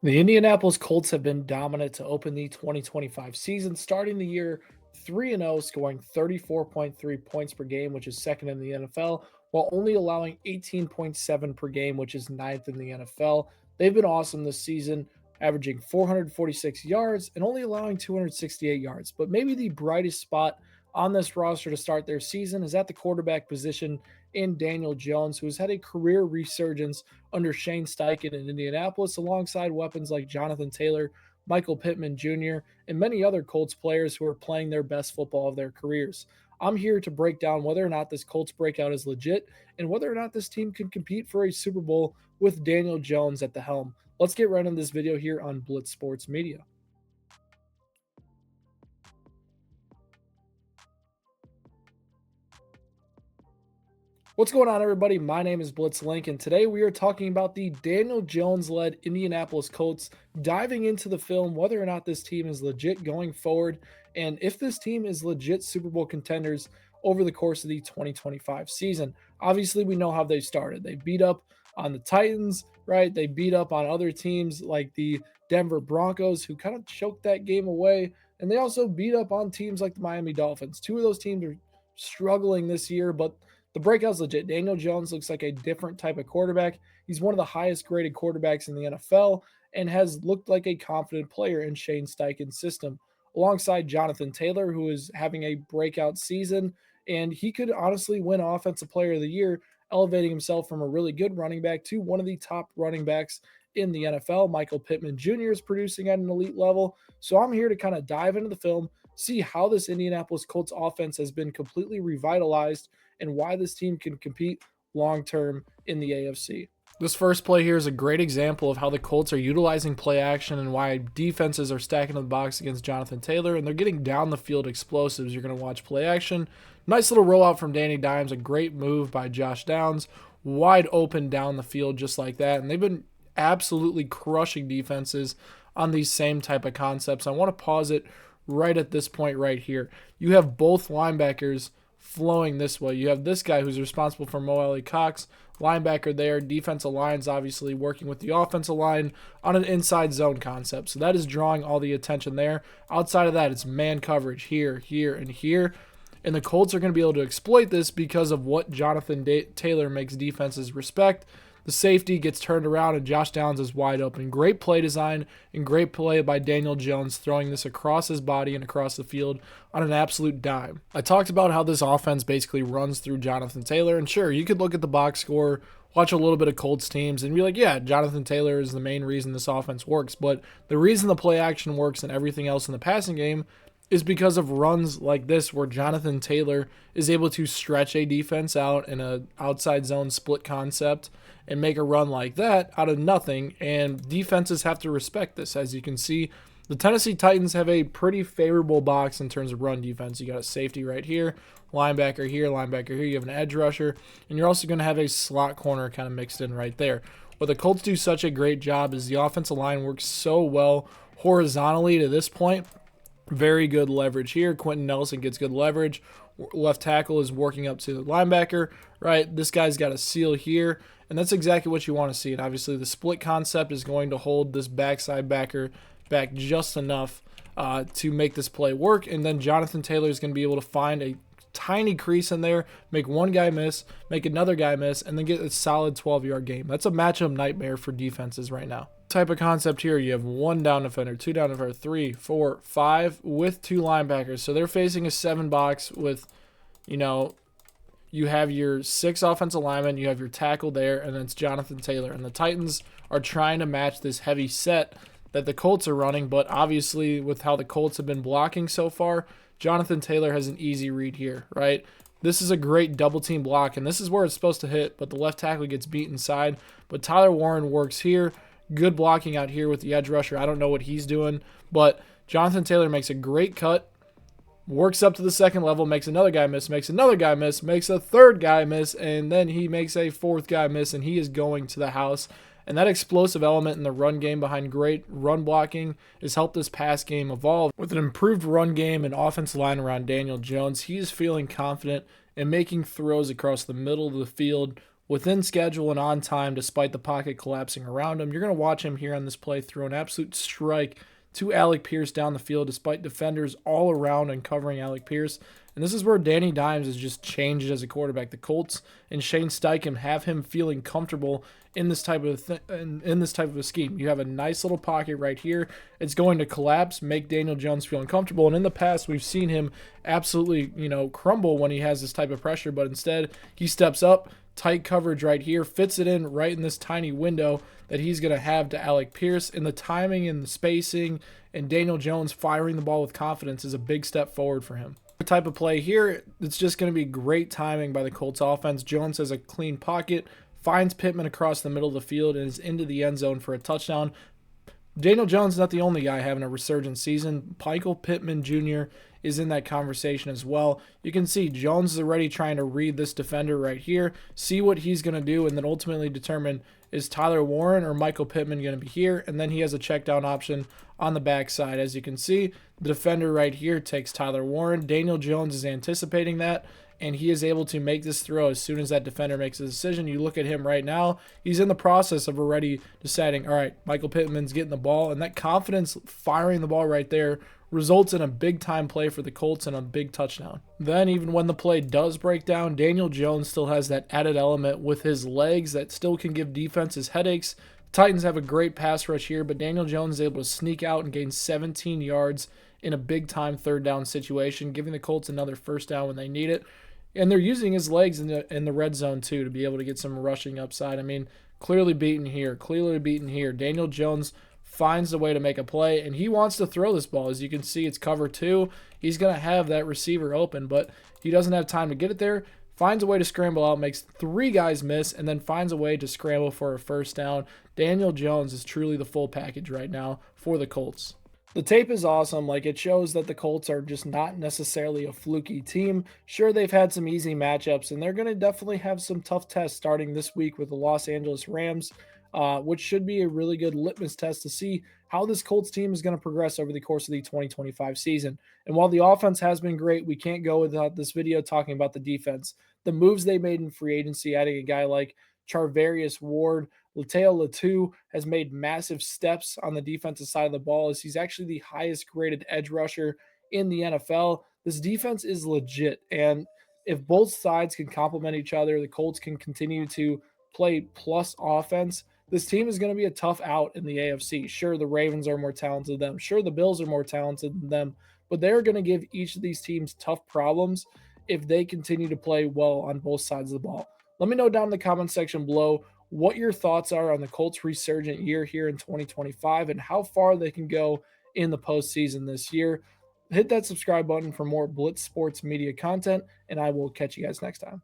The Indianapolis Colts have been dominant to open the 2025 season, starting the year 3-0, scoring 34.3 points per game, which is second in the NFL, while only allowing 18.7 per game, which is ninth in the NFL. They've been awesome this season, averaging 446 yards and only allowing 268 yards. But maybe the brightest spot on this roster to start their season is at the quarterback position in Daniel Jones, who has had a career resurgence under Shane Steichen in Indianapolis, alongside weapons like Jonathan Taylor, Michael Pittman Jr., and many other Colts players who are playing their best football of their careers. I'm here to break down whether or not this Colts breakout is legit and whether or not this team can compete for a Super Bowl with Daniel Jones at the helm. Let's get right into this video here on Blitz Sports Media. What's going on, everybody? My name is Blitz Link, and today we are talking about the Daniel Jones-led Indianapolis Colts, diving into the film, whether or not this team is legit going forward, and if this team is legit Super Bowl contenders over the course of the 2025 season. Obviously, we know how they started. They beat up on the Titans, right? They beat up on other teams like the Denver Broncos, who kind of choked that game away, and they also beat up on teams like the Miami Dolphins. Two of those teams are struggling this year, but the breakout's legit. Daniel Jones looks like a different type of quarterback. He's one of the highest graded quarterbacks in the NFL and has looked like a confident player in Shane Steichen's system, alongside Jonathan Taylor, who is having a breakout season. And he could honestly win Offensive Player of the Year, elevating himself from a really good running back to one of the top running backs in the NFL. Michael Pittman Jr. is producing at an elite level. So I'm here to kind of dive into the film, see how this Indianapolis Colts offense has been completely revitalized and why this team can compete long-term in the AFC. This first play here is a great example of how the Colts are utilizing play action and why defenses are stacking the box against Jonathan Taylor, and they're getting down the field explosives. You're going to watch play action. Nice little rollout from Danny Dimes, a great move by Josh Downs, wide open down the field just like that, and they've been absolutely crushing defenses on these same type of concepts. I want to pause it right at this point right here. You have both linebackers flowing this way. You have this guy who's responsible for Mo Alley-Cox, linebacker there. Defensive line's obviously working with the offensive line on an inside zone concept. So that is drawing all the attention there. Outside of that, it's man coverage here, here, and here. And the Colts are going to be able to exploit this because of what Jonathan Taylor makes defenses respect. The safety gets turned around and Josh Downs is wide open. Great play design and great play by Daniel Jones, throwing this across his body and across the field on an absolute dime. I talked about how this offense basically runs through Jonathan Taylor, and sure, you could look at the box score, watch a little bit of Colts teams, and be like, yeah, Jonathan Taylor is the main reason this offense works. But the reason the play action works and everything else in the passing game is because of runs like this where Jonathan Taylor is able to stretch a defense out in an outside zone split concept and make a run like that out of nothing, and defenses have to respect this. As you can see, the Tennessee Titans have a pretty favorable box in terms of run defense. You got a safety right here, linebacker here, linebacker here. You have an edge rusher, and you're also going to have a slot corner kind of mixed in right there. What the Colts do such a great job is the offensive line works so well horizontally to this point. Very good leverage here. Quentin Nelson gets good leverage. Left tackle is working up to the linebacker, right? This guy's got a seal here, and that's exactly what you want to see. And obviously the split concept is going to hold this backside backer back just enough to make this play work. And then Jonathan Taylor is going to be able to find a tiny crease in there, make one guy miss, make another guy miss, and then get a solid 12-yard game. That's a matchup nightmare for defenses right now. Type of concept here, you have one down defender, two down defender, 3, 4, 5 with two linebackers. So they're facing a 7 box with, you have your 6 offensive linemen, you have your tackle there, and then it's Jonathan Taylor. And the Titans are trying to match this heavy set that the Colts are running, but obviously with how the Colts have been blocking so far, Jonathan Taylor has an easy read here, right? This is a great double team block, and this is where it's supposed to hit, but the left tackle gets beat inside. But Tyler Warren works here. Good blocking out here with the edge rusher. I don't know what he's doing, but Jonathan Taylor makes a great cut, works up to the second level, makes another guy miss, makes another guy miss, makes a third guy miss, and then he makes a fourth guy miss, and he is going to the house. And that explosive element in the run game behind great run blocking has helped this pass game evolve. With an improved run game and offensive line around Daniel Jones, he is feeling confident in making throws across the middle of the field within schedule and on time despite the pocket collapsing around him. You're going to watch him here on this play throw an absolute strike to Alec Pierce down the field despite defenders all around and covering Alec Pierce. And this is where Danny Dimes has just changed as a quarterback. The Colts and Shane Steichen have him feeling comfortable in this type of in this type of a scheme. You have a nice little pocket right here. It's going to collapse, make Daniel Jones feel uncomfortable. And in the past, we've seen him absolutely, crumble when he has this type of pressure. But instead, he steps up, tight coverage right here, fits it in right in this tiny window that he's going to have to Alec Pierce. And the timing and the spacing and Daniel Jones firing the ball with confidence is a big step forward for him. Type of play here, it's just going to be great timing by the Colts offense. Jones has a clean pocket, finds Pittman across the middle of the field, and is into the end zone for a touchdown. Daniel Jones is not the only guy having a resurgent season. Michael Pittman Jr. is in that conversation as well. You can see Jones is already trying to read this defender right here, see what he's going to do, and then ultimately determine, is Tyler Warren or Michael Pittman going to be here? And then he has a check down option on the backside. As you can see, the defender right here takes Tyler Warren. Daniel Jones is anticipating that, and he is able to make this throw as soon as that defender makes a decision. You look at him right now, he's in the process of already deciding, all right, Michael Pittman's getting the ball, and that confidence firing the ball right there results in a big-time play for the Colts and a big touchdown. Then, even when the play does break down, Daniel Jones still has that added element with his legs that still can give defenses headaches. Titans have a great pass rush here, but Daniel Jones is able to sneak out and gain 17 yards in a big-time third down situation, giving the Colts another first down when they need it. And they're using his legs in the red zone, too, to be able to get some rushing upside. I mean, clearly beaten here. Daniel Jones finds a way to make a play, and he wants to throw this ball. As you can see, it's cover two. He's going to have that receiver open, but he doesn't have time to get it there. Finds a way to scramble out, makes three guys miss, and then finds a way to scramble for a first down. Daniel Jones is truly the full package right now for the Colts. The tape is awesome. Like, it shows that the Colts are just not necessarily a fluky team. Sure, they've had some easy matchups, and they're going to definitely have some tough tests starting this week with the Los Angeles Rams, which should be a really good litmus test to see how this Colts team is going to progress over the course of the 2025 season. And while the offense has been great, we can't go without this video talking about the defense. The moves they made in free agency, adding a guy like Charvarius Ward, Lateo Latu has made massive steps on the defensive side of the ball, as he's actually the highest graded edge rusher in the NFL. This defense is legit, and if both sides can complement each other, the Colts can continue to play plus offense. This team is going to be a tough out in the AFC. Sure, the Ravens are more talented than them. Sure, the Bills are more talented than them, but they're going to give each of these teams tough problems if they continue to play well on both sides of the ball. Let me know down in the comment section below what your thoughts are on the Colts' resurgent year here in 2025 and how far they can go in the postseason this year. Hit that subscribe button for more Blitz Sports Media content, and I will catch you guys next time.